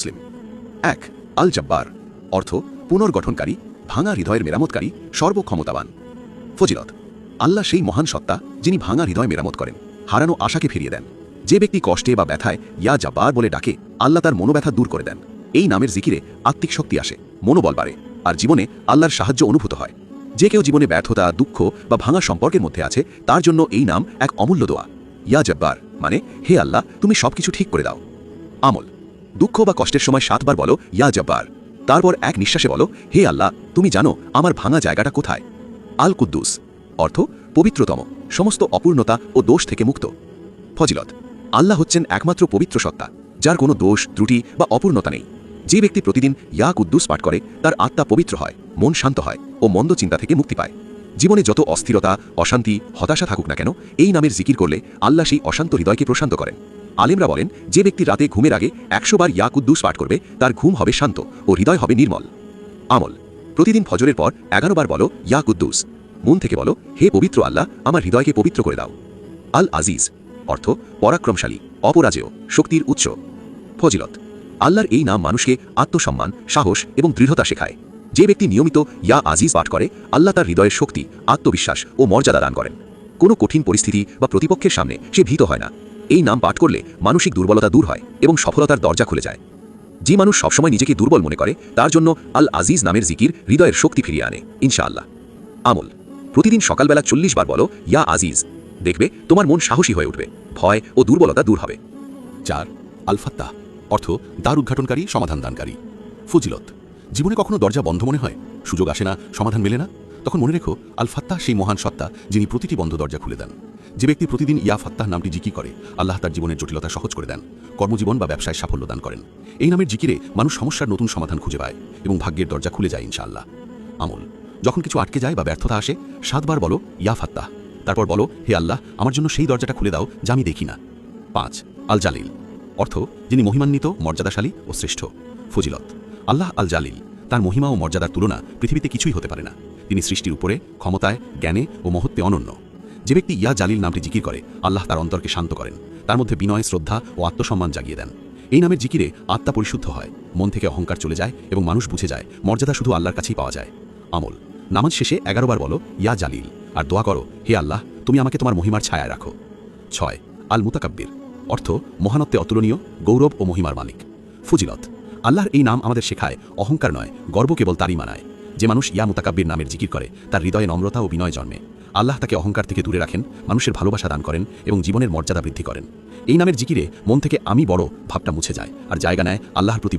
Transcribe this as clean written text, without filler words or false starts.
মুসলিম। ১ আল জব্বার অর্থ পুনর্গঠনকারী, ভাঙা হৃদয়ের মেরামতকারী, সর্বক্ষমতাবান। ফজিলত: আল্লাহ সেই মহান সত্তা যিনি ভাঙা হৃদয় মেরামত করেন, হারানো আশাকে ফিরিয়ে দেন। যে ব্যক্তি কষ্টে বা ব্যথায় ইয়া জব্বার বলে ডাকে, আল্লাহ তার মনোব্যথা দূর করে দেন। এই নামের জিকিরে আত্মিক শক্তি আসে, মনোবল বাড়ে, আর জীবনে আল্লাহর সাহায্য অনুভূত হয়। যে কেউ জীবনে ব্যর্থতা, দুঃখ বা ভাঙা সম্পর্কের মধ্যে আছে, তার জন্য এই নাম এক অমূল্য দোয়া। ইয়া জব্বার মানে, হে আল্লাহ, তুমি সবকিছু ঠিক করে দাও। আমল: দুঃখ বা কষ্টের সময় 7 বার বলো ইয়া জব্বার। তারপর এক নিঃশ্বাসে বলো, হে আল্লাহ, তুমি জানো আমার ভাঙা জায়গাটা কোথায়। আল কুদ্দুস অর্থ পবিত্রতম, সমস্ত অপূর্ণতা ও দোষ থেকে মুক্ত। ফজিলত: আল্লাহ হচ্ছেন একমাত্র পবিত্র সত্তা, যার কোনো দোষ, ত্রুটি বা অপূর্ণতা নেই। যে ব্যক্তি প্রতিদিন ইয়া কুদ্দুস পাঠ করে, তার আত্মা পবিত্র হয়, মন শান্ত হয় ও মন্দ চিন্তা থেকে মুক্তি পায়। জীবনে যত অস্থিরতা, অশান্তি, হতাশা থাকুক না কেন, এই নামের জিকির করলে আল্লাহ সেই অশান্ত হৃদয়কে প্রশান্ত করেন। আলেমরা বলেন, যে ব্যক্তি রাতে ঘুমের আগে 100 বার ইয়া কুদ্দুস পাঠ করবে, তার ঘুম হবে শান্ত ও হৃদয় হবে নির্মল। আমল: প্রতিদিন ফজরের পর 11 বার বলো ইয়া কুদ্দুস। মন থেকে বলো, হে পবিত্র আল্লাহ, আমার হৃদয়কে পবিত্র করে দাও। আল আজিজ অর্থ পরাক্রমশালী, অপরাজেয়, শক্তির উৎস। ফজিলত: আল্লাহর এই নাম মানুষকে আত্মসম্মান, সাহস এবং দৃঢ়তা শেখায়। যে ব্যক্তি নিয়মিত ইয়া আজিজ পাঠ করে, আল্লাহ তার হৃদয়ের শক্তি, আত্মবিশ্বাস ও মর্যাদা দান করেন। কোনো কঠিন পরিস্থিতি বা প্রতিপক্ষের সামনে সে ভীত হয় না। এই নাম পাঠ করলে মানসিক দুর্বলতা দূর হয় এবং সফলতার দরজা খুলে যায়। যে মানুষ সবসময় নিজেকে দুর্বল মনে করে, তার জন্য আল আজিজ নামের জিকির হৃদয়ের শক্তি ফিরিয়ে আনে ইনশাআল্লাহ। আমল: প্রতিদিন সকালবেলা 40 বার বলো ইয়া আজিজ। দেখবে তোমার মন সাহসী হয়ে উঠবে, ভয় ও দুর্বলতা দূর হবে। 4 আল ফাত্তাহ অর্থ দ্বার উদ্ঘাটনকারী, সমাধান দানকারী। ফজিলত: জীবনে কখনো দরজা বন্ধ মনে হয়, সুযোগ আসে না, সমাধান মেলে না, তখন মনে রেখো আল ফাত্তাহ সেই মহান সত্তা যিনি প্রতিটি বন্ধ দরজা খুলে দেন। যে ব্যক্তি প্রতিদিন ইয়া ফাত্তাহ নামটি জিকির করে, আল্লাহ তার জীবনের জটিলতা সহজ করে দেন, কর্মজীবন বা ব্যবসায় সাফল্য দান করেন। এই নামের জিকিরে মানুষ সমস্যার নতুন সমাধান খুঁজে পায় এবং ভাগ্যের দরজা খুলে যায় ইনশাআল্লাহ। আমল: যখন কিছু আটকে যায় বা ব্যর্থতা আসে, 7 বার বলো ইয়া ফাত্তাহ। তারপর বলো, হে আল্লাহ, আমার জন্য সেই দরজাটা খুলে দাও যা আমি দেখি না। 5 আল জালিল অর্থ যিনি মহিমান্বিত, মর্যাদাশালী ও শ্রেষ্ঠ। ফজিলত: আল্লাহ আল জালিল, তার মহিমা ও মর্যাদার তুলনা পৃথিবীতে কিছুই হতে পারে না। তিনি সৃষ্টির উপরে, ক্ষমতায়, জ্ঞানে ও মহত্বে অনন্য। যে ব্যক্তি ইয়া জালিল নামটি জিকির করে, আল্লাহ তার অন্তরকে শান্ত করেন, তার মধ্যে বিনয়, শ্রদ্ধা ও আত্মসম্মান জাগিয়ে দেন। এই নামের জিকিরে আত্মা পরিশুদ্ধ হয়, মন থেকে অহংকার চলে যায় এবং মানুষ বুঝে যায় মর্যাদা শুধু আল্লাহর কাছেই পাওয়া যায়। আমল: নামাজ শেষে 11 বার বলো ইয়া জালিল আর দোয়া করো, হে আল্লাহ, তুমি আমাকে তোমার মহিমার ছায়ায় রাখো। 6 আল মুতাকাব্বির অর্থ মহানত্বে অতুলনীয়, গৌরব ও মহিমার মালিক। ফজিলত: আল্লাহর এই নাম আমাদের শেখায় অহংকার নয়, গর্ব কেবল তারই মানায়। যে মানুষ ইয়া মুতাকাব্বির নামের জিকির করে, তার হৃদয়ে নম্রতা ও বিনয় জন্মে। আল্লাহ তাকে অহংকার থেকে দূরে রাখেন, মানুষের ভালোবাসা দান করেন এবং জীবনের মর্যাদা বৃদ্ধি করেন। এই নামের জিকিরে মন থেকে আমি বড় ভাবটা মুছে যায় আর জায়গা নেয় আল্লাহর প্রতি